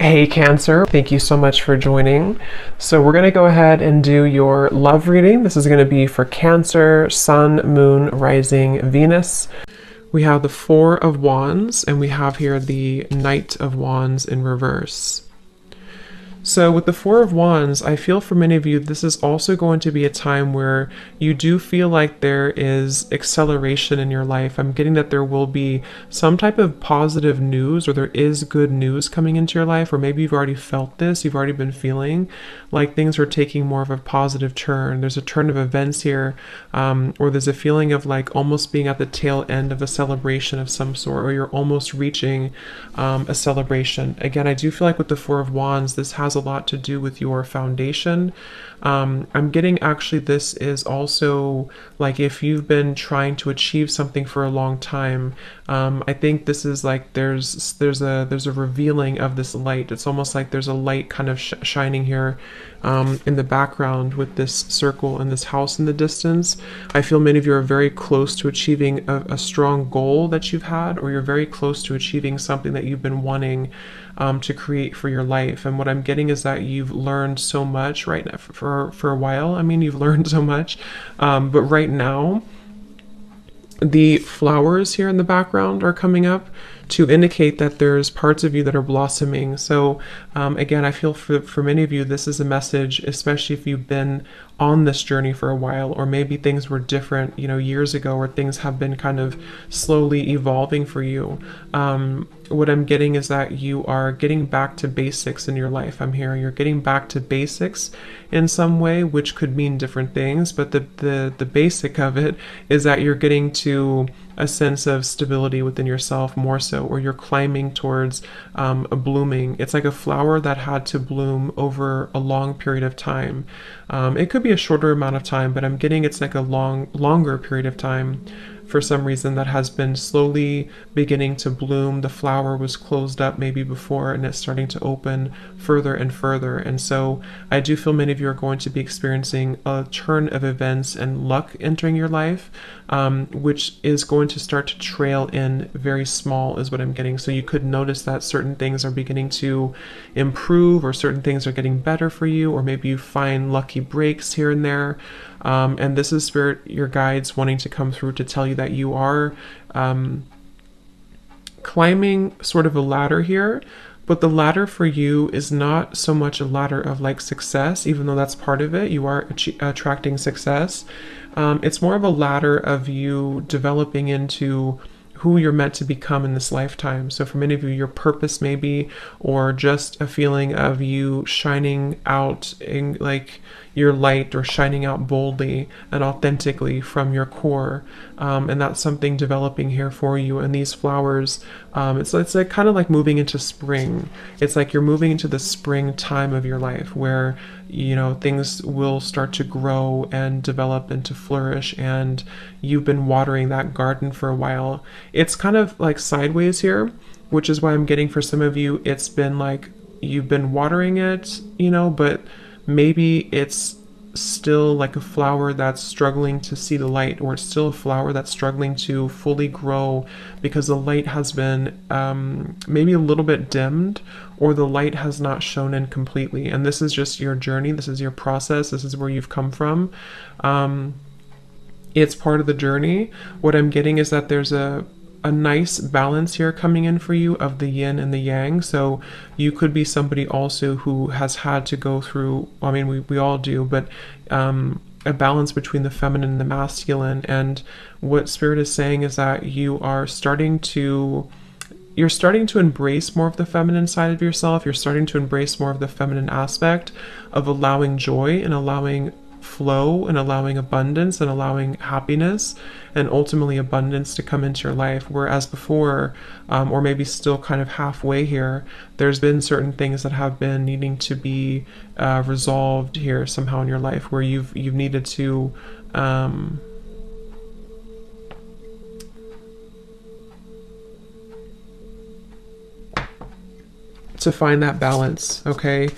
Hey Cancer, thank you so much for joining. So we're going to go ahead and do your love reading. This is going to be for Cancer, Sun, Moon, Rising, Venus. We have the Four of Wands and we have here the Knight of Wands in reverse. So with the Four of Wands, I feel for many of you, this is also going to be a time where you do feel like there is acceleration in your life. I'm getting that there will be some type of positive news, or there is good news coming into your life, or maybe you've already felt this, you've already been feeling like things are taking more of a positive turn. There's a turn of events here, or there's a feeling of like almost being at the tail end of a celebration of some sort, or you're almost reaching a celebration. Again, I do feel like with the Four of Wands, this has a lot to do with your foundation. I'm getting actually this is also like if you've been trying to achieve something for a long time. I think this is like there's a revealing of this light. It's almost like there's a light kind of shining here in the background with this circle and this house in the distance. I feel many of you are very close to achieving a strong goal that you've had, or you're very close to achieving something that you've been wanting to create for your life. And what I'm getting is that you've learned so much right now for a while. I mean, you've learned so much, but right now, the flowers here in the background are coming up to indicate that there's parts of you that are blossoming. So again, I feel for many of you, this is a message, especially if you've been on this journey for a while, or maybe things were different, years ago, or things have been kind of slowly evolving for you. What I'm getting is that you are getting back to basics in your life. I'm hearing you're getting back to basics in some way, which could mean different things, but the basic of it is that you're getting to a sense of stability within yourself more so, or you're climbing towards a blooming. It's like a flower that had to bloom over a long period of time. It could be a shorter amount of time, but I'm getting it's like a longer period of time. For some reason that has been slowly beginning to bloom. The flower was closed up maybe before, and it's starting to open further and further. And so I do feel many of you are going to be experiencing a turn of events and luck entering your life, which is going to start to trail in very small is what I'm getting. So you could notice that certain things are beginning to improve, or certain things are getting better for you, or maybe you find lucky breaks here and there. And this is Spirit, your guides wanting to come through to tell you that you are climbing sort of a ladder here, but the ladder for you is not so much a ladder of like success, even though that's part of it. You are attracting success. It's more of a ladder of you developing into who you're meant to become in this lifetime. So for many of you, your purpose maybe, or just a feeling of you shining out in like your light, or shining out boldly and authentically from your core. And that's something developing here for you. And these flowers, it's like kind of like moving into spring. It's like you're moving into the spring time of your life where, things will start to grow and develop and to flourish. And you've been watering that garden for a while. It's kind of like sideways here, which is why I'm getting for some of you, it's been like you've been watering it, but maybe it's still like a flower that's struggling to see the light, or it's still a flower that's struggling to fully grow because the light has been maybe a little bit dimmed, or the light has not shone in completely. And this is just your journey. This is your process. This is where you've come from. It's part of the journey. What I'm getting is that there's a nice balance here coming in for you of the yin and the yang. So you could be somebody also who has had to go through, I mean, we all do, but a balance between the feminine and the masculine. And what Spirit is saying is that you're starting to embrace more of the feminine side of yourself. You're starting to embrace more of the feminine aspect of allowing joy and allowing flow and allowing abundance and allowing happiness and ultimately abundance to come into your life. Whereas before, or maybe still kind of halfway here, there's been certain things that have been needing to be resolved here somehow in your life, where you've needed to find that balance. Okay.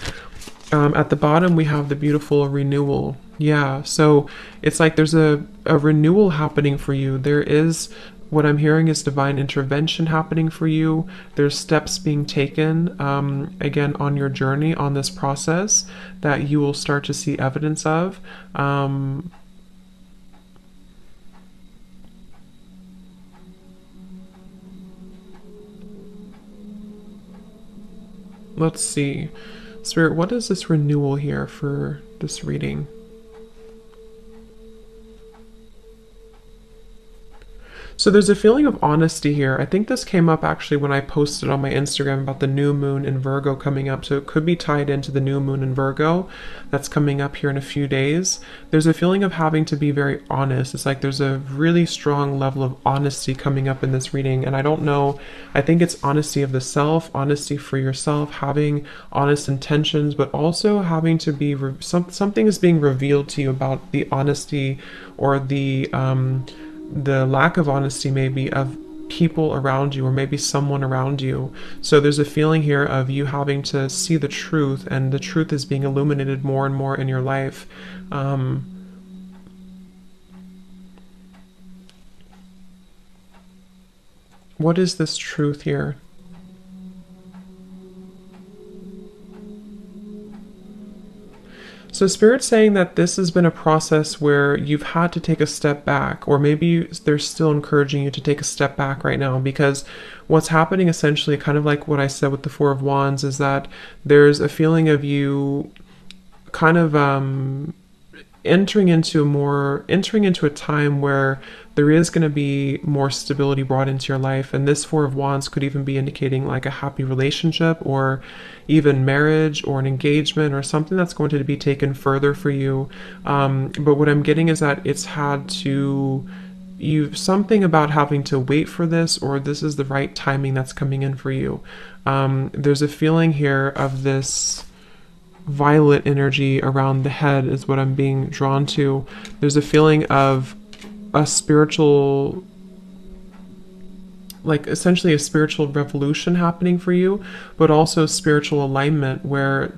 At the bottom, we have the beautiful renewal. Yeah, so it's like there's a renewal happening for you. There is What I'm hearing is divine intervention happening for you. There's steps being taken, again, on your journey, on this process, that you will start to see evidence of. Let's see. Spirit, what is this renewal here for this reading? So there's a feeling of honesty here. I think this came up actually when I posted on my Instagram about the new moon in Virgo coming up. So it could be tied into the new moon in Virgo that's coming up here in a few days. There's a feeling of having to be very honest. It's like there's a really strong level of honesty coming up in this reading. And I don't know, I think it's honesty of the self, honesty for yourself, having honest intentions, but also having to be, something is being revealed to you about the honesty or the lack of honesty maybe of people around you, or maybe someone around you. So there's a feeling here of you having to see the truth, and the truth is being illuminated more and more in your life. What is this truth here? So Spirit's saying that this has been a process where you've had to take a step back, or maybe they're still encouraging you to take a step back right now, because what's happening essentially, kind of like what I said with the Four of Wands, is that there's a feeling of you kind of entering into a time where there is going to be more stability brought into your life. And this Four of Wands could even be indicating like a happy relationship, or even marriage, or an engagement, or something that's going to be taken further for you. But what I'm getting is that it's had to, something about having to wait for this, or this is the right timing that's coming in for you. There's a feeling here of this violet energy around the head is what I'm being drawn to. There's a feeling of a spiritual, like essentially a spiritual revolution happening for you, but also spiritual alignment, where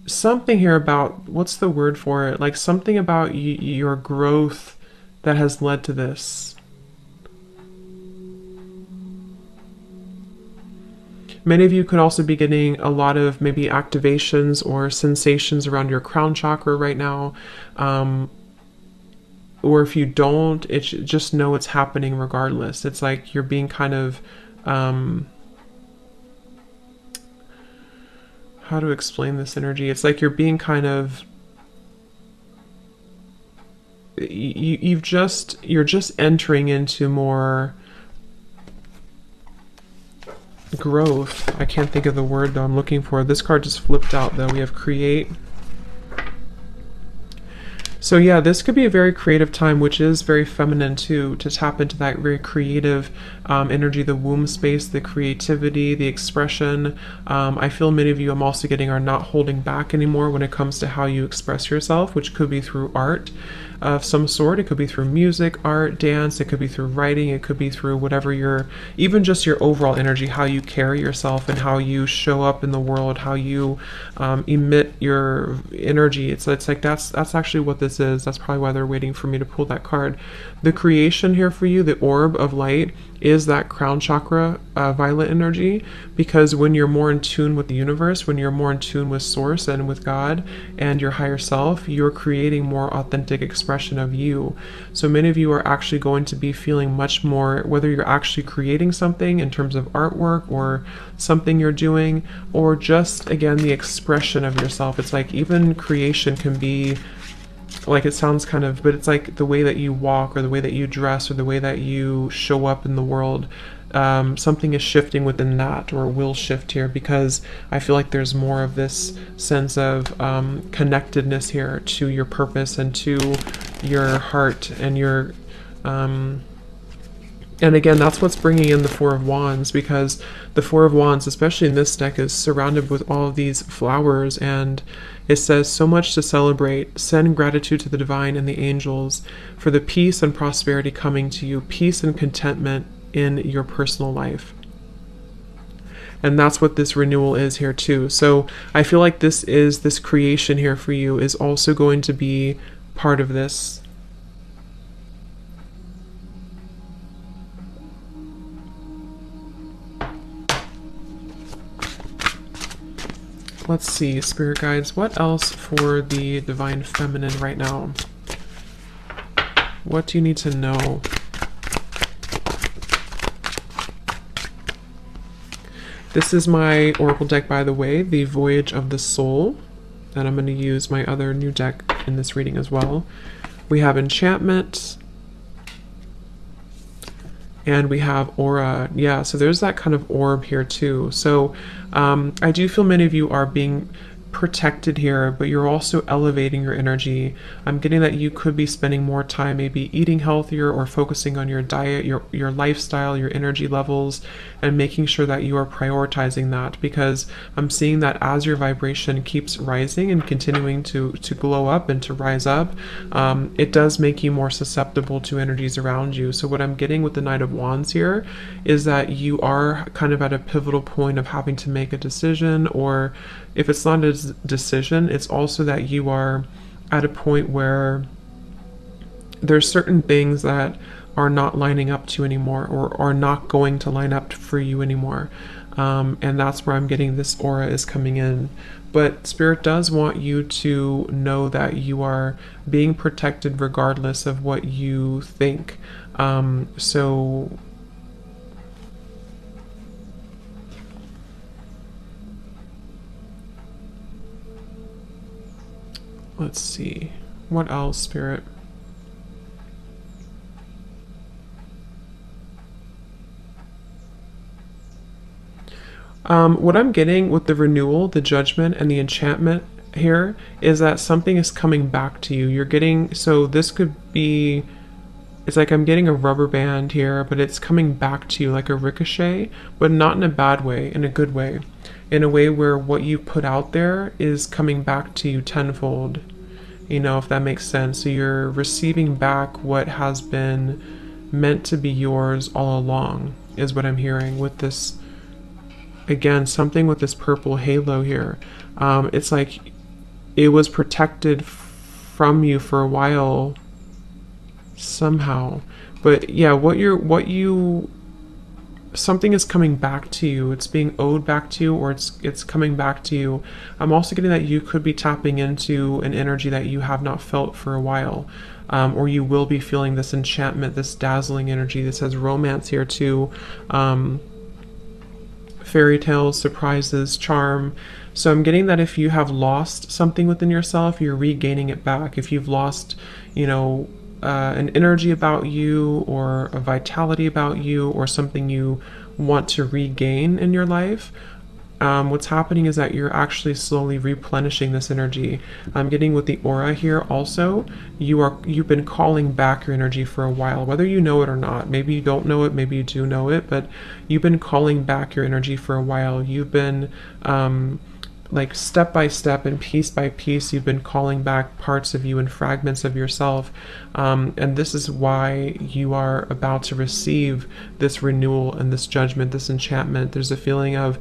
something here about, what's the word for it? Like something about your growth that has led to this. Many of you could also be getting a lot of maybe activations or sensations around your crown chakra right now. Or if you don't, it's just know it's happening regardless. It's like you're being kind of, how to explain this energy? It's like you're being kind of, you're just entering into more growth. I can't think of the word though I'm looking for. This card just flipped out though. We have create. So yeah, this could be a very creative time, which is very feminine too, to tap into that very creative energy, the womb space, the creativity, the expression. I feel many of you, I'm also getting, are not holding back anymore when it comes to how you express yourself, which could be through art of some sort. It could be through music, art, dance. It could be through writing. It could be through whatever your, even just your overall energy, how you carry yourself and how you show up in the world, how you emit your energy. It's like that's actually what this is. That's probably why they're waiting for me to pull that card. The creation here for you, the orb of light, is that crown chakra violet energy, because when you're more in tune with the universe, when you're more in tune with source and with God and your higher self, you're creating more authentic expression of you. So many of you are actually going to be feeling much more, whether you're actually creating something in terms of artwork or something you're doing, or just again the expression of yourself. It's like even creation can be, like, it sounds kind of, but it's like the way that you walk, or the way that you dress, or the way that you show up in the world. Something is shifting within that, or will shift here, because I feel like there's more of this sense of connectedness here to your purpose and to your heart and your and again, that's what's bringing in the Four of Wands, because the Four of Wands, especially in this deck, is surrounded with all of these flowers, and it says, so much to celebrate. Send gratitude to the divine and the angels for the peace and prosperity coming to you, peace and contentment in your personal life. And that's what this renewal is here too. So I feel like this creation here for you is also going to be part of this. Let's see, spirit guides, what else for the divine feminine right now? What do you need to know? This is my oracle deck, by the way, the Voyage of the Soul. And I'm going to use my other new deck in this reading as well. We have enchantment. And we have aura. Yeah, so there's that kind of orb here too. So I do feel many of you are being protected here, but you're also elevating your energy. I'm getting that you could be spending more time maybe eating healthier or focusing on your diet, your lifestyle, your energy levels, and making sure that you are prioritizing that, because I'm seeing that as your vibration keeps rising and continuing to glow up and to rise up, it does make you more susceptible to energies around you. So what I'm getting with the Knight of Wands here is that you are kind of at a pivotal point of having to make a decision, or if it's not a decision, it's also that you are at a point where there's certain things that are not lining up to you anymore, or are not going to line up for you anymore. And that's where I'm getting this aura is coming in. But Spirit does want you to know that you are being protected regardless of what you think. So let's see, what else, Spirit? What I'm getting with the renewal, the judgment, and the enchantment here is that something is coming back to you. You're getting, so this could be, it's like I'm getting a rubber band here, but it's coming back to you like a ricochet, but not in a bad way, in a good way. In a way where what you put out there is coming back to you tenfold, you know, if that makes sense. So you're receiving back what has been meant to be yours all along, is what I'm hearing with this. Again, something with this purple halo here. It's like it was protected from you for a while somehow. But yeah, something is coming back to you. It's being owed back to you, or it's coming back to you. I'm also getting that you could be tapping into an energy that you have not felt for a while. Or you will be feeling this enchantment, this dazzling energy. This has romance here too. Fairy tales, surprises, charm. So I'm getting that if you have lost something within yourself, you're regaining it back. If you've lost, you know, an energy about you, or a vitality about you, or something you want to regain in your life, what's happening is that you're actually slowly replenishing this energy. I'm getting with the aura here also, you've been calling back your energy for a while, whether you know it or not. Maybe you don't know it, maybe you do know it, but you've been calling back your energy for a while. You've been like step by step and piece by piece, you've been calling back parts of you and fragments of yourself. And this is why you are about to receive this renewal and this judgment, this enchantment. There's a feeling of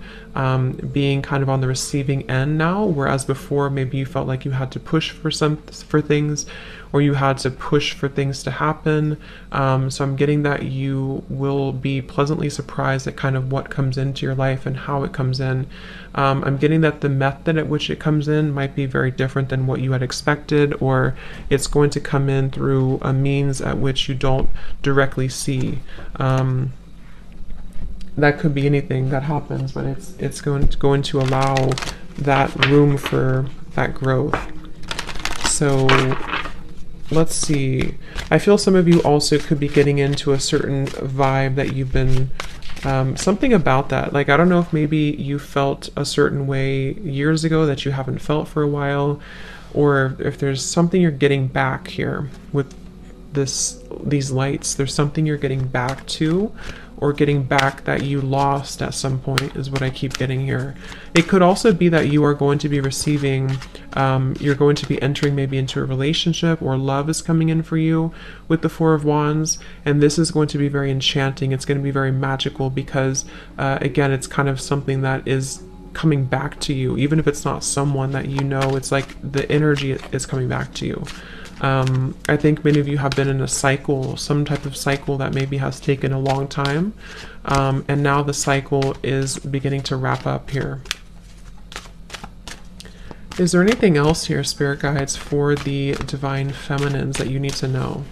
being kind of on the receiving end now, whereas before maybe you felt like you had to push for things, or you had to push for things to happen. So I'm getting that you will be pleasantly surprised at kind of what comes into your life and how it comes in. I'm getting that the method at which it comes in might be very different than what you had expected, or it's going to come in through a means at which you don't directly see. That could be anything that happens, but it's going to allow that room for that growth. So let's see. I feel some of you also could be getting into a certain vibe that you've been, something about that. Like, I don't know if maybe you felt a certain way years ago that you haven't felt for a while, or if there's something you're getting back here with these lights. There's something you're getting back to, or getting back that you lost at some point, is what I keep getting here. It could also be that you are going to be receiving, you're going to be entering maybe into a relationship, or love is coming in for you with the Four of Wands, and this is going to be very enchanting. It's going to be very magical, because again, it's kind of something that is coming back to you. Even if it's not someone that you know, it's like the energy is coming back to you. I think many of you have been in a cycle, some type of cycle that maybe has taken a long time, and now the cycle is beginning to wrap up here. Is there anything else here, spirit guides, for the divine feminines that you need to know?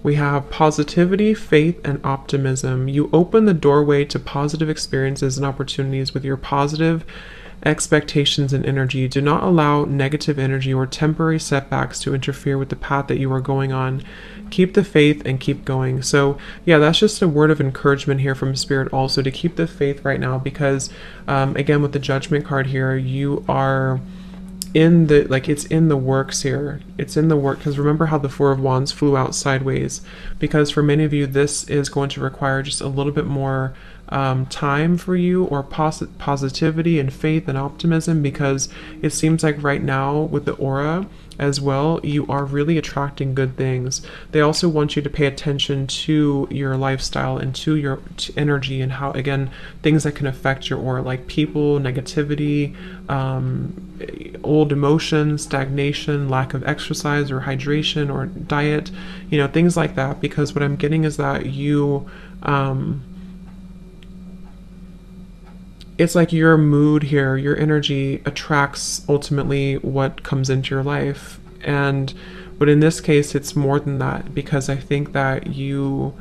We have positivity, faith, and optimism. You open the doorway to positive experiences and opportunities with your positive expectations and energy. Do not allow negative energy or temporary setbacks to interfere with the path that you are going on. Keep the faith and keep going. So yeah, that's just a word of encouragement here from Spirit also to keep the faith right now, because again, with the Judgment card here, you are in the, like, it's in the works here. It's in the work, because remember how the Four of Wands flew out sideways, because for many of you this is going to require just a little bit more time for you, or positivity and faith and optimism, because it seems like right now with the aura as well, you are really attracting good things. They also want you to pay attention to your lifestyle and to your energy, and how, again, things that can affect your aura, like people, negativity, old emotions, stagnation, lack of exercise or hydration or diet, you know, things like that. Because what I'm getting is that you it's like your mood here, your energy attracts ultimately what comes into your life. And but in this case it's more than that, because I think that you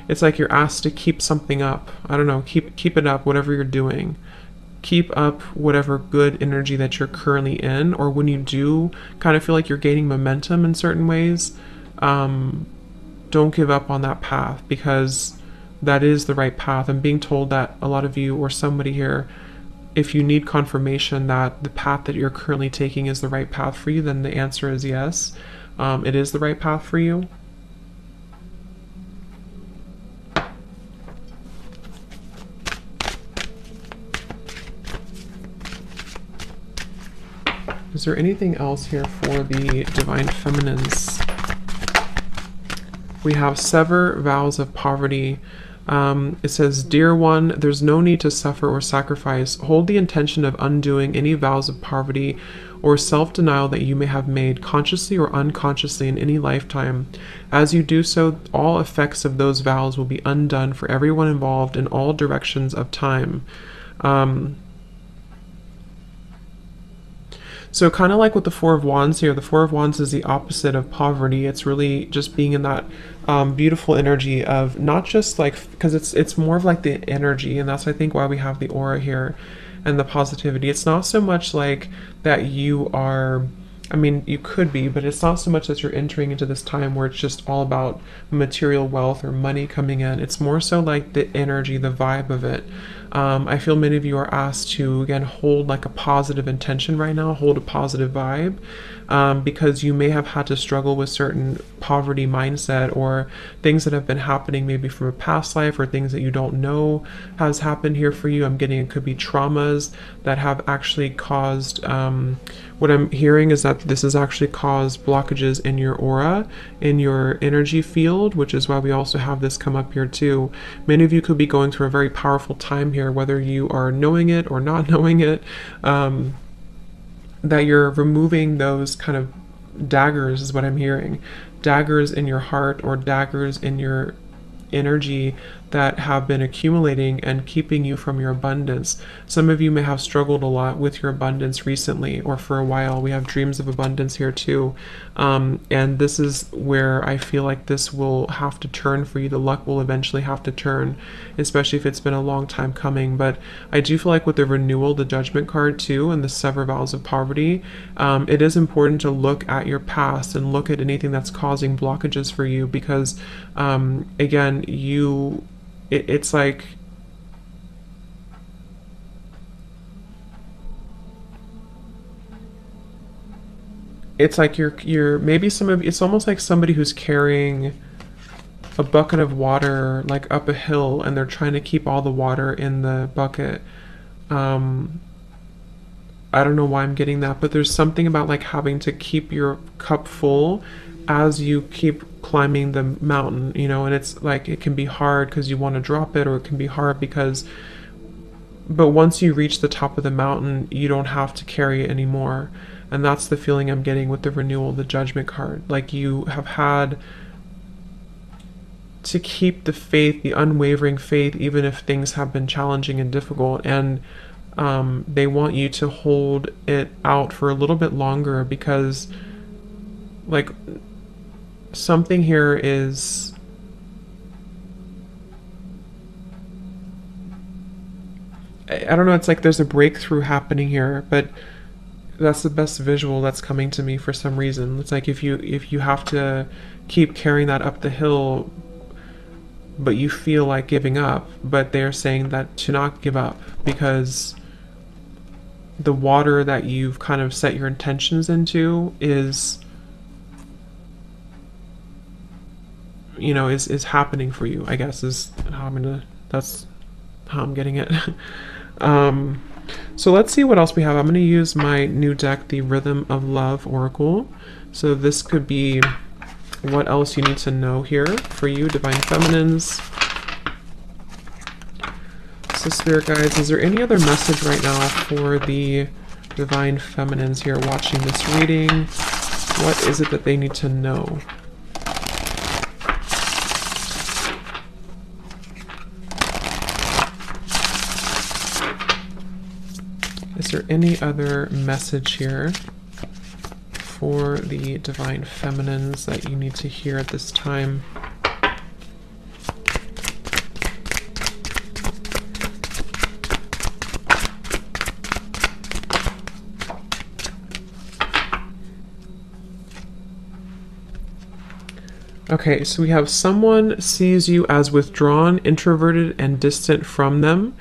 it's like you're asked to keep something up. I don't know, keep it up, whatever you're doing. Keep up whatever good energy that you're currently in, or when you do kind of feel like you're gaining momentum in certain ways, don't give up on that path, because that is the right path. I'm being told that a lot of you, or somebody here, if you need confirmation that the path that you're currently taking is the right path for you, then the answer is yes. It is the right path for you. Is there anything else here for the divine feminines? We have sever vows of poverty. It says, dear one, there's no need to suffer or sacrifice. Hold the intention of undoing any vows of poverty or self-denial that you may have made, consciously or unconsciously, in any lifetime. As you do so, all effects of those vows will be undone for everyone involved in all directions of time. So kind of like with the Four of Wands here, the Four of Wands is the opposite of poverty. It's really just being in that beautiful energy of not just like, because it's more of like the energy, and that's, I think, why we have the aura here and the positivity. It's not so much like that you are, I mean, you could be, but it's not so much that you're entering into this time where it's just all about material wealth or money coming in. It's more so like the energy, the vibe of it. I feel many of you are asked to, again, hold like a positive intention right now, hold a positive vibe, because you may have had to struggle with certain poverty mindset, or things that have been happening maybe from a past life, or things that you don't know has happened here for you. I'm getting it could be traumas that have actually caused, what I'm hearing is that this has actually caused blockages in your aura, in your energy field, which is why we also have this come up here too. Many of you could be going through a very powerful time here, whether you are knowing it or not knowing it, that you're removing those kind of daggers, is what I'm hearing. Daggers in your heart, or daggers in your energy that have been accumulating and keeping you from your abundance. Some of you may have struggled a lot with your abundance recently, or for a while. We have dreams of abundance here too, and this is where I feel like this will have to turn for you. The luck will eventually have to turn, especially if it's been a long time coming. But I do feel like with the renewal, the Judgment card too, and the sever vows of poverty, it is important to look at your past and look at anything that's causing blockages for you, because again, it's like you're maybe it's almost like somebody who's carrying a bucket of water like up a hill, and they're trying to keep all the water in the bucket. I don't know why I'm getting that, but there's something about like having to keep your cup full as you keep climbing the mountain, you know, and it's like it can be hard because you want to drop it, or it can be hard because, but once you reach the top of the mountain, you don't have to carry it anymore. And that's the feeling I'm getting with the renewal, the Judgment card. Like you have had to keep the faith, the unwavering faith, even if things have been challenging and difficult. And they want you to hold it out for a little bit longer, because like something here is, I don't know, it's like there's a breakthrough happening here, but that's the best visual that's coming to me for some reason. It's like if you have to keep carrying that up the hill, but you feel like giving up, but they're saying that to not give up, because the water that you've kind of set your intentions into is, you know, is happening for you, I guess, is how that's how I'm getting it. So let's see what else we have. I'm going to use my new deck, the Rhythm of Love Oracle. So this could be what else you need to know here for you, Divine Feminines. So Spirit Guides, is there any other message right now for the Divine Feminines here watching this reading? What is it that they need to know? Is there any other message here for the Divine Feminines that you need to hear at this time? Okay, so we have someone sees you as withdrawn, introverted, and distant from them.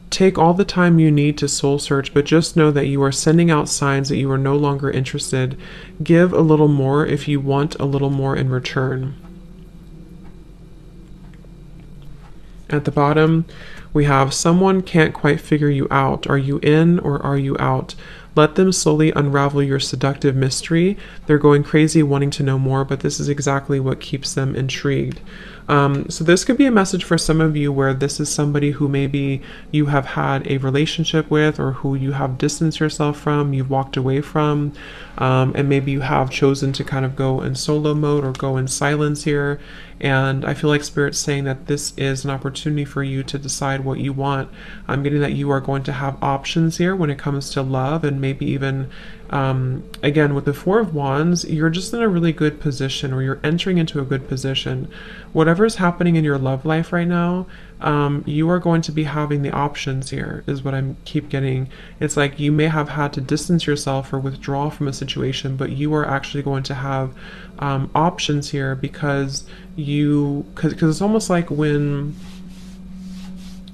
Take all the time you need to soul search, but just know that you are sending out signs that you are no longer interested. Give a little more if you want a little more in return. At the bottom, we have someone can't quite figure you out. Are you in or are you out? Let them slowly unravel your seductive mystery. They're going crazy wanting to know more, but this is exactly what keeps them intrigued. So this could be a message for some of you where this is somebody who maybe you have had a relationship with, or who you have distanced yourself from, you've walked away from, and maybe you have chosen to kind of go in solo mode or go in silence here. And I feel like Spirit's saying that this is an opportunity for you to decide what you want. I'm getting that you are going to have options here when it comes to love, and maybe even, again, with the Four of Wands, you're just in a really good position, or you're entering into a good position. Whatever's happening in your love life right now, you are going to be having the options here, is what I keep getting. It's like you may have had to distance yourself or withdraw from a situation, but you are actually going to have options here, because it's almost like when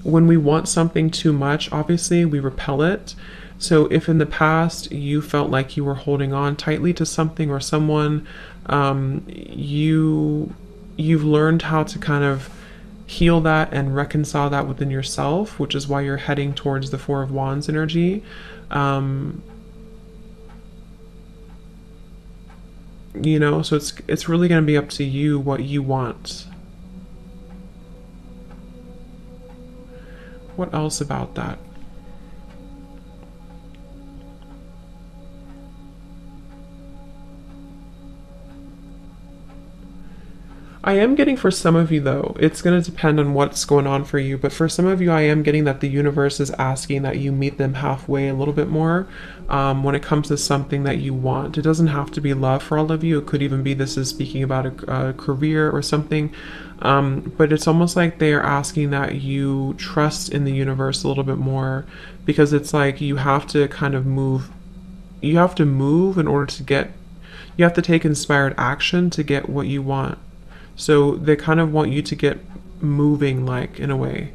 we want something too much, obviously we repel it. So if in the past you felt like you were holding on tightly to something or someone, you've learned how to kind of heal that and reconcile that within yourself, which is why you're heading towards the Four of Wands energy. You know, so it's really going to be up to you what you want. What else about that? I am getting, for some of you though, it's going to depend on what's going on for you, but for some of you, I am getting that the universe is asking that you meet them halfway a little bit more when it comes to something that you want. It doesn't have to be love for all of you. It could even be this is speaking about a career or something, but it's almost like they are asking that you trust in the universe a little bit more, because it's like you have to kind of move. You have to move in order to get, you have to take inspired action to get what you want. So they kind of want you to get moving, like, in a way.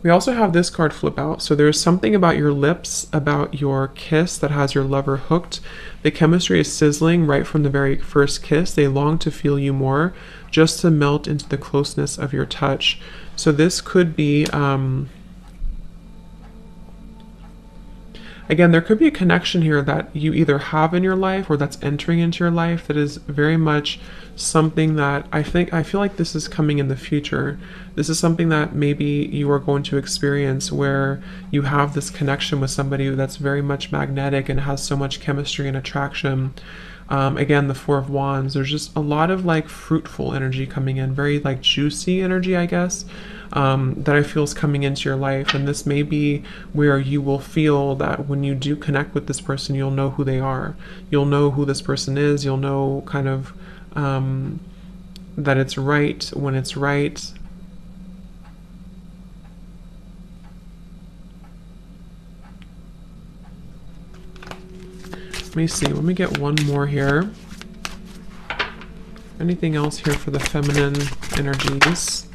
We also have this card flip out. So there's something about your lips, about your kiss, that has your lover hooked. The chemistry is sizzling right from the very first kiss. They long to feel you more, just to melt into the closeness of your touch. So this could be again, there could be a connection here that you either have in your life or that's entering into your life that is very much something that I feel like this is coming in the future. This is something that maybe you are going to experience, where you have this connection with somebody that's very much magnetic and has so much chemistry and attraction. Again, the Four of Wands, there's just a lot of like fruitful energy coming in, very like juicy energy, I guess, that I feel is coming into your life. And this may be where you will feel that when you do connect with this person, you'll know who they are. You'll know who this person is. You'll know kind of that it's right when it's right. Let me see. Let me get one more here. Anything else here for the feminine energies?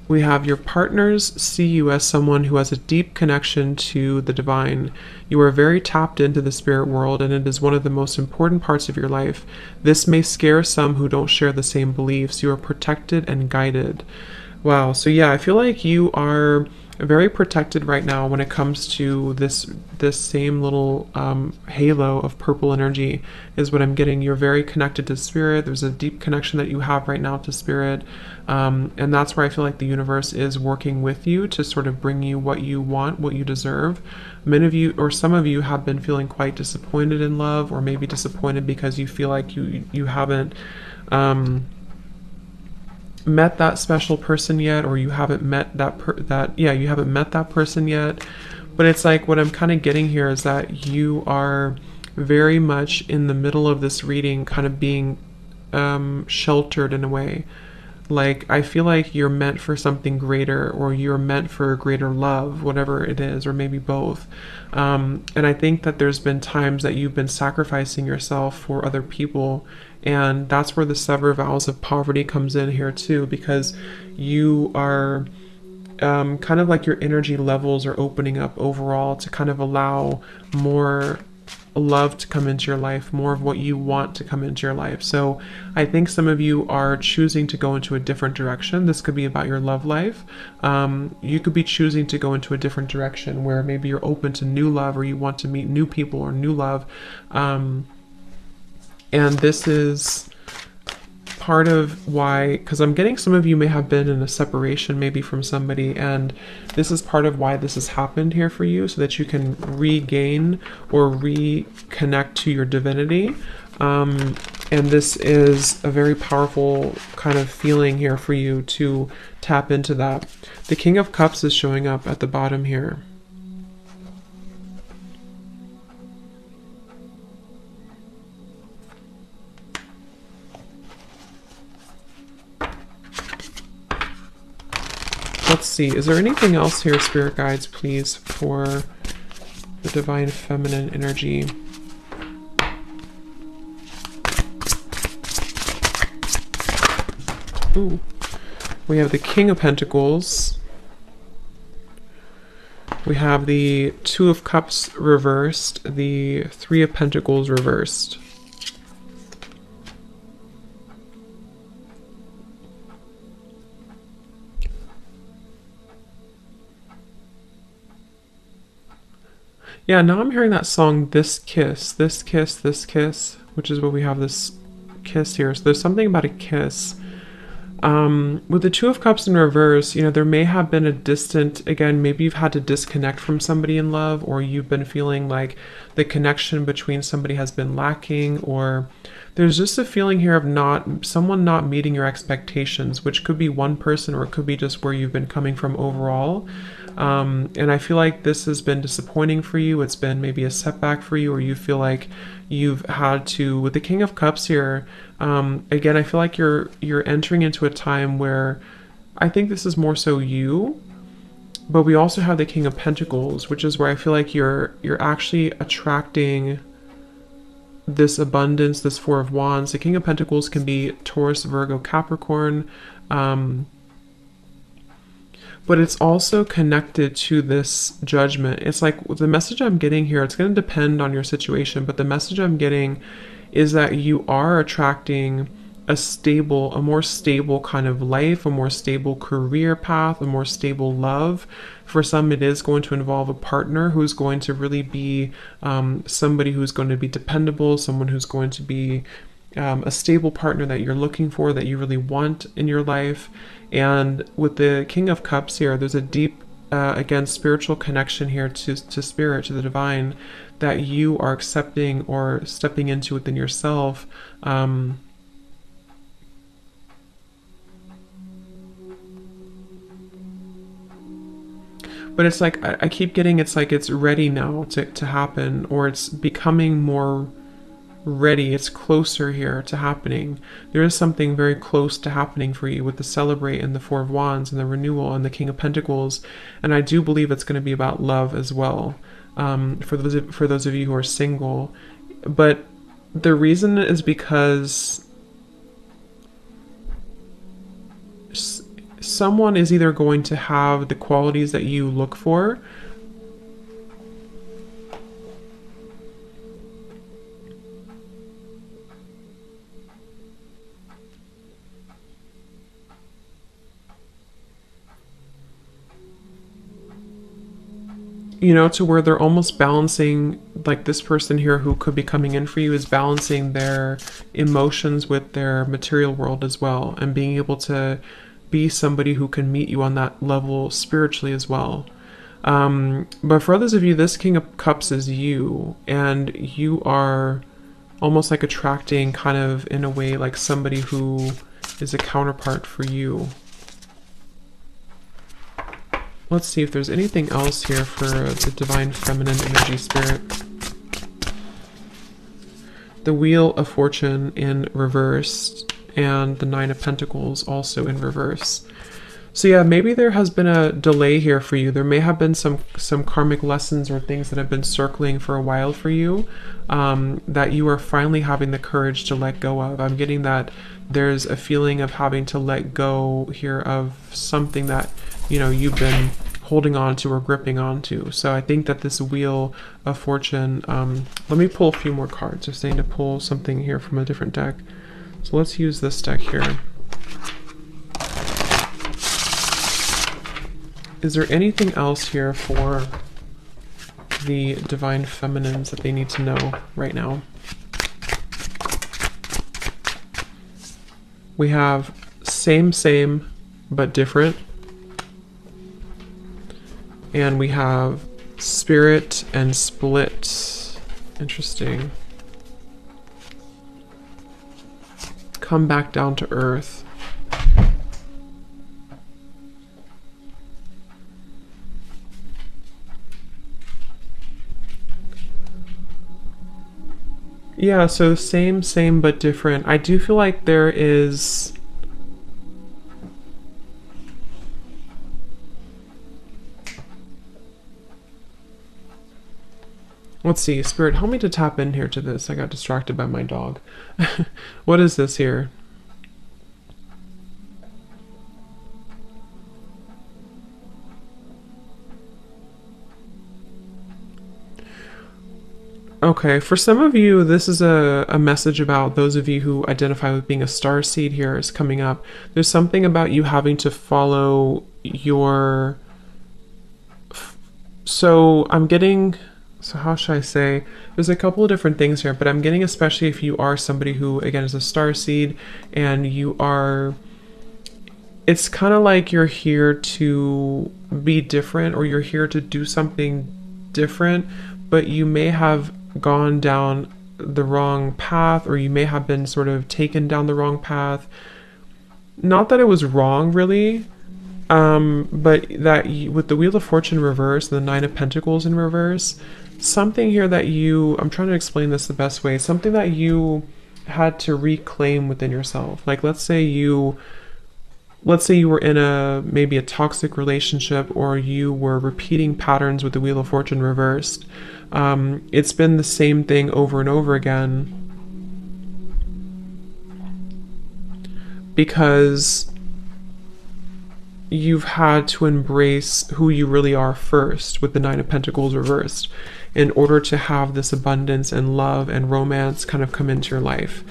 We have your partners see you as someone who has a deep connection to the divine. You are very tapped into the spirit world, and it is one of the most important parts of your life. This may scare some who don't share the same beliefs. You are protected and guided. Wow. So yeah, I feel like you are very protected right now when it comes to this same little halo of purple energy is what I'm getting. You're very connected to spirit. There's a deep connection that you have right now to spirit, and that's where I feel like the universe is working with you to sort of bring you what you want, what you deserve. Many of you, or some of you, have been feeling quite disappointed in love, or maybe disappointed because you feel like you haven't met that special person yet, or you haven't met you haven't met that person yet. But it's like, what I'm kind of getting here is that you are very much in the middle of this reading, kind of being sheltered in a way. Like, I feel like you're meant for something greater, or you're meant for greater love, whatever it is, or maybe both. And I think that there's been times that you've been sacrificing yourself for other people. And that's where the sever vows of poverty comes in here too, because you are kind of like your energy levels are opening up overall to kind of allow more love to come into your life, more of what you want to come into your life. So I think some of you are choosing to go into a different direction. This could be about your love life. You could be choosing to go into a different direction where maybe you're open to new love, or you want to meet new people or new love. And this is part of why, because I'm getting some of you may have been in a separation maybe from somebody, and this is part of why this has happened here for you, so that you can regain or reconnect to your divinity. And this is a very powerful kind of feeling here for you to tap into that. The King of Cups is showing up at the bottom here. Let's see, is there anything else here, Spirit Guides, please, for the Divine Feminine energy? Ooh. We have the King of Pentacles. We have the Two of Cups reversed, the Three of Pentacles reversed. Yeah, now I'm hearing that song, This Kiss, This Kiss, This Kiss, which is what we have, this kiss here. So there's something about a kiss. With the Two of Cups in reverse, you know, there may have been a distant, again, maybe you've had to disconnect from somebody in love, or you've been feeling like the connection between somebody has been lacking, or there's just a feeling here of someone not meeting your expectations, which could be one person, or it could be just where you've been coming from overall. And I feel like this has been disappointing for you. It's been maybe a setback for you, or you feel like you've had to, with the King of Cups here, again, I feel like you're entering into a time where I think this is more so you, but we also have the King of Pentacles, which is where I feel like you're actually attracting this abundance, this Four of Wands. The King of Pentacles can be Taurus, Virgo, Capricorn, but it's also connected to this Judgment. It's like the message I'm getting here, it's going to depend on your situation, but the message I'm getting is that you are attracting a more stable kind of life, a more stable career path, a more stable love For some, it is going to involve a partner who's going to really be somebody who's going to be dependable, someone who's going to be a stable partner that you're looking for, that you really want in your life. And with the King of Cups here, there's a deep, again, spiritual connection here to spirit, to the divine, that you are accepting or stepping into within yourself. But it's like, I keep getting, it's like it's ready now to happen, or it's becoming more ready. It's closer here to happening. There is something very close to happening for you with the Celebrate and the Four of Wands and the Renewal and the King of Pentacles. And I do believe it's going to be about love as well, for those of you who are single. But the reason is because someone is either going to have the qualities that you look for, to where they're almost balancing, like this person here who could be coming in for you is balancing their emotions with their material world as well, and being able to be somebody who can meet you on that level spiritually as well. But for others of you, this King of Cups is you, and you are almost like attracting, kind of in a way, like somebody who is a counterpart for you. Let's see if there's anything else here for the Divine Feminine Energy Spirit. The Wheel of Fortune in reverse, and the Nine of Pentacles also in reverse. So yeah, maybe there has been a delay here for you. There may have been some karmic lessons or things that have been circling for a while for you, that you are finally having the courage to let go of. I'm getting that there's a feeling of having to let go here of something that, you've been holding on to or gripping onto. So I think that this Wheel of Fortune, let me pull a few more cards. They're saying to pull something here from a different deck. So let's use this deck here. Is there anything else here for the Divine Feminines that they need to know right now? We have same, but different. And we have Spirit and Split. Interesting. Come back down to earth. Yeah, so same, but different. I do feel like there is... Let's see, Spirit, help me to tap in here to this. I got distracted by my dog. What is this here? Okay, for some of you, this is a message about those of you who identify with being a starseed here is coming up. There's something about you having to follow your... So I'm getting... So how should I say? There's a couple of different things here, but I'm getting, especially if you are somebody who, again, is a starseed, and you are... It's kind of like you're here to be different, or you're here to do something different, but you may have gone down the wrong path, or you may have been sort of taken down the wrong path. Not that it was wrong, really, but that with the Wheel of Fortune reverse, the Nine of Pentacles in reverse, something here that you, I'm trying to explain this the best way, something that you had to reclaim within yourself. Like, let's say you were in maybe a toxic relationship, or you were repeating patterns with the Wheel of Fortune reversed. It's been the same thing over and over again because you've had to embrace who you really are first with the Nine of Pentacles reversed in order to have this abundance and love and romance kind of come into your life.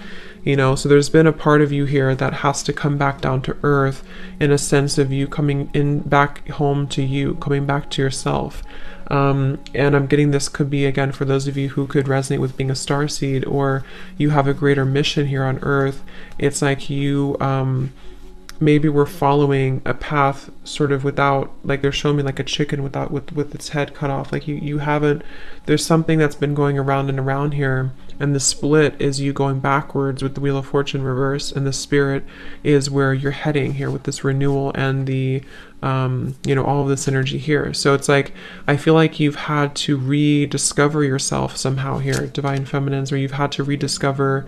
you know. So there's been a part of you here that has to come back down to earth, in a sense of you coming in back home to you, coming back to yourself. And I'm getting this could be, again, for those of you who could resonate with being a starseed, or you have a greater mission here on earth. It's like you maybe we're following a path sort of without, like they're showing me like a chicken without with its head cut off. Like you haven't, there's something that's been going around and around here, and the split is you going backwards with the Wheel of Fortune reverse, and the Spirit is where you're heading here with this renewal and the you know, all of this energy here. So it's like, I feel like you've had to rediscover yourself somehow here, Divine Feminines, or you've had to rediscover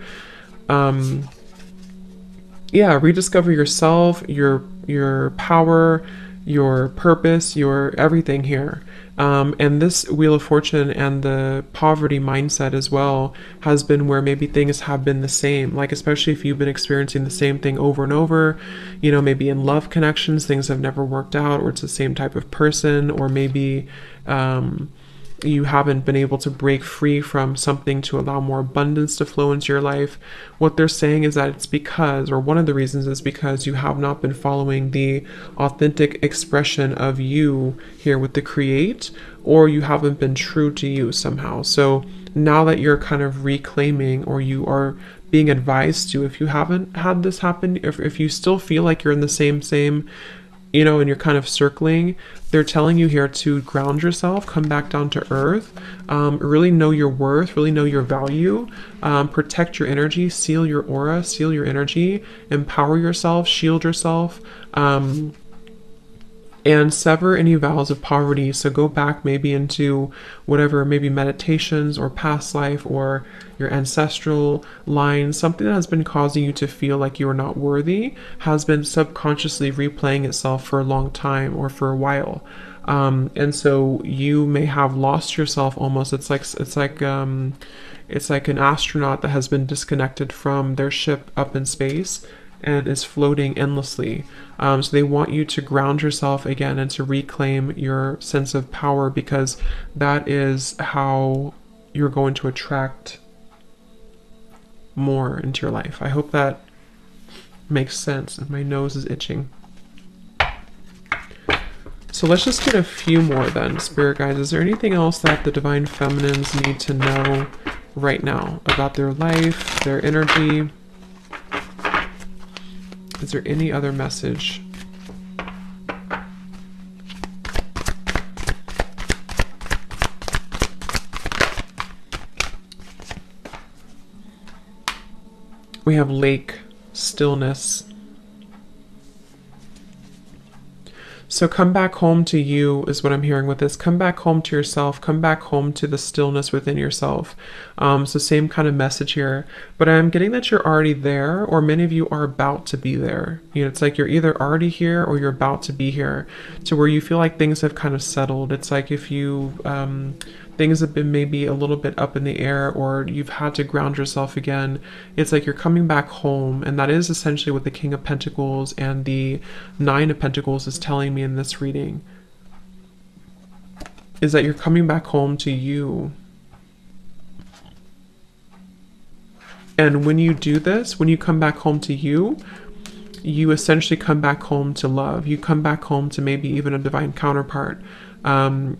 rediscover yourself, your power, your purpose, your everything here. And this Wheel of Fortune and the poverty mindset as well has been where maybe things have been the same, like especially if you've been experiencing the same thing over and over, you know, maybe in love connections things have never worked out, or it's the same type of person, or maybe you haven't been able to break free from something to allow more abundance to flow into your life. What they're saying is that it's because, or one of the reasons is because you have not been following the authentic expression of you here with the create, or you haven't been true to you somehow. So now that you're kind of reclaiming, or you are being advised to, if you haven't had this happen, if you still feel like you're in the same, you know, and you're kind of circling, they're telling you here to ground yourself, come back down to earth, really know your worth, really know your value, protect your energy, seal your aura, seal your energy, empower yourself, shield yourself, and sever any vows of poverty. So go back maybe into whatever, maybe meditations or past life or your ancestral line, something that has been causing you to feel like you are not worthy, has been subconsciously replaying itself for a long time or for a while. And so you may have lost yourself almost. It's like an astronaut that has been disconnected from their ship up in space and is floating endlessly. So they want you to ground yourself again and to reclaim your sense of power, because that is how you're going to attract more into your life. I hope that makes sense. My nose is itching. So let's just get a few more then, Spirit guides. Is there anything else that the Divine Feminines need to know right now about their life, their energy? Is there any other message? We have lake, stillness. So come back home to you is what I'm hearing with this. Come back home to yourself. Come back home to the stillness within yourself. So same kind of message here. But I'm getting that you're already there, or many of you are about to be there. You know, it's like you're either already here or you're about to be here, to where you feel like things have kind of settled. It's like if you things have been maybe a little bit up in the air, or you've had to ground yourself again. It's like you're coming back home, and that is essentially what the King of Pentacles and the Nine of Pentacles is telling me in this reading, is that you're coming back home to you. And when you do this, when you come back home to you, you essentially come back home to love. You come back home to maybe even a divine counterpart.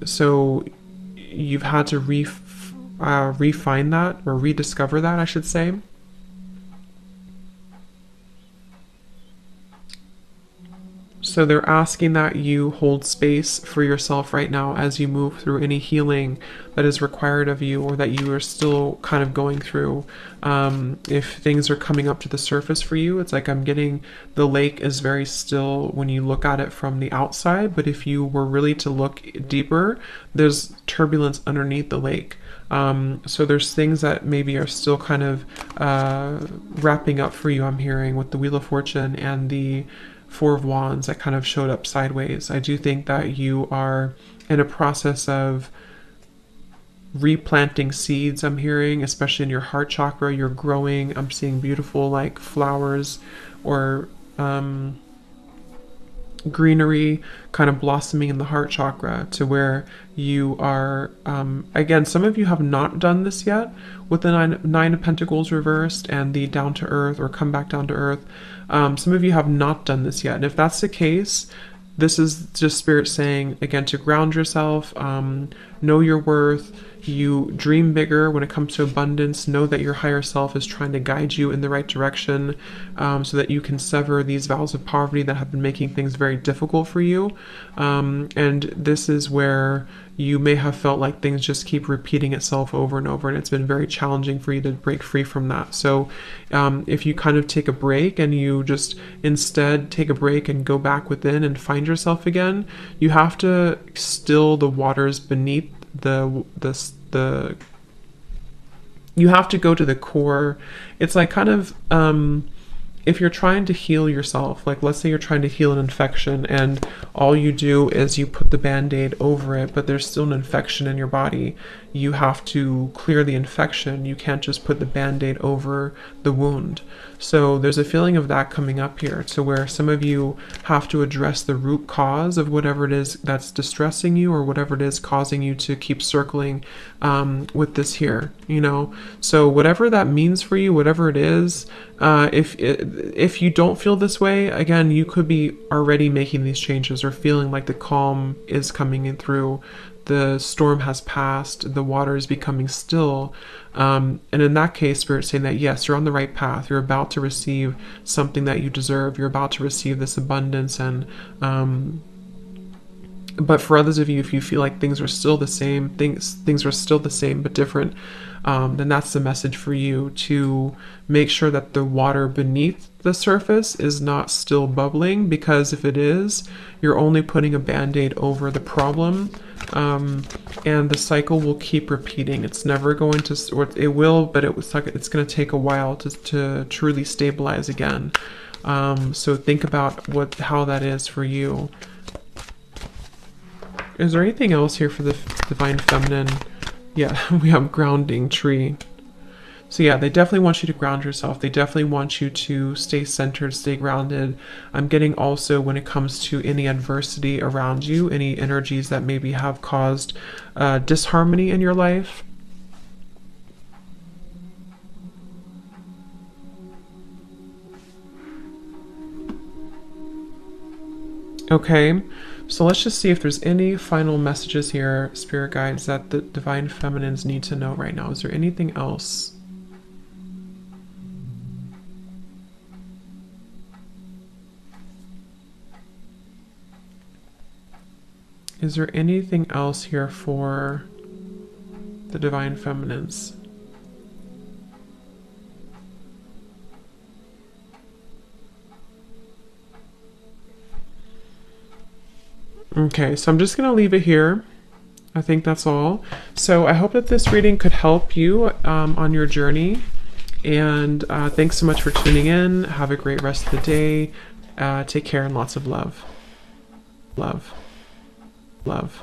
So you've had to refine that, or rediscover that, I should say. So they're asking that you hold space for yourself right now as you move through any healing that is required of you, or that you are still kind of going through. If things are coming up to the surface for you, it's like I'm getting the lake is very still when you look at it from the outside, but if you were really to look deeper, there's turbulence underneath the lake. So there's things that maybe are still kind of wrapping up for you, I'm hearing, with the Wheel of Fortune and the Four of Wands that kind of showed up sideways. I do think that you are in a process of replanting seeds, I'm hearing, especially in your heart chakra. You're growing. I'm seeing beautiful like flowers, or greenery kind of blossoming in the heart chakra, to where you are, again, some of you have not done this yet with the nine of Pentacles reversed and the down to earth or come back down to earth. Some of you have not done this yet. And if that's the case, this is just Spirit saying, again, to ground yourself, know your worth. You dream bigger when it comes to abundance. Know that your higher self is trying to guide you in the right direction, so that you can sever these vows of poverty that have been making things very difficult for you. And this is where you may have felt like things just keep repeating itself over and over, and it's been very challenging for you to break free from that. So if you kind of take a break and you just instead take a break and go back within and find yourself again, you have to still the waters beneath you have to go to the core. It's like kind of if you're trying to heal yourself, like let's say you're trying to heal an infection and all you do is you put the band-aid over it, but there's still an infection in your body. You have to clear the infection. You can't just put the band-aid over the wound. So there's a feeling of that coming up here, to where some of you have to address the root cause of whatever it is that's distressing you, or whatever it is causing you to keep circling with this here, you know. So whatever that means for you, whatever it is, if you don't feel this way, again, you could be already making these changes or feeling like the calm is coming in through. The storm has passed, the water is becoming still. And in that case, Spirit's saying that, yes, you're on the right path. You're about to receive something that you deserve. You're about to receive this abundance. And but for others of you, if you feel like things are still the same, things are still the same but different, then that's the message for you, to make sure that the water beneath the surface is not still bubbling, because if it is, you're only putting a band-aid over the problem, and the cycle will keep repeating. It's never going to, or it will, but it's going to take a while to truly stabilize again. So think about how that is for you. Is there anything else here for the Divine Feminine? Yeah, we have grounding tree. So yeah, they definitely want you to ground yourself. They definitely want you to stay centered, stay grounded. I'm getting also, when it comes to any adversity around you, any energies that maybe have caused disharmony in your life. Okay. So let's just see if there's any final messages here, Spirit Guides, that the Divine Feminines need to know right now. Is there anything else? Is there anything else here for the Divine Feminines? Okay, so I'm just going to leave it here. I think that's all. So I hope that this reading could help you on your journey. And thanks so much for tuning in. Have a great rest of the day. Take care and lots of love. Love. Love.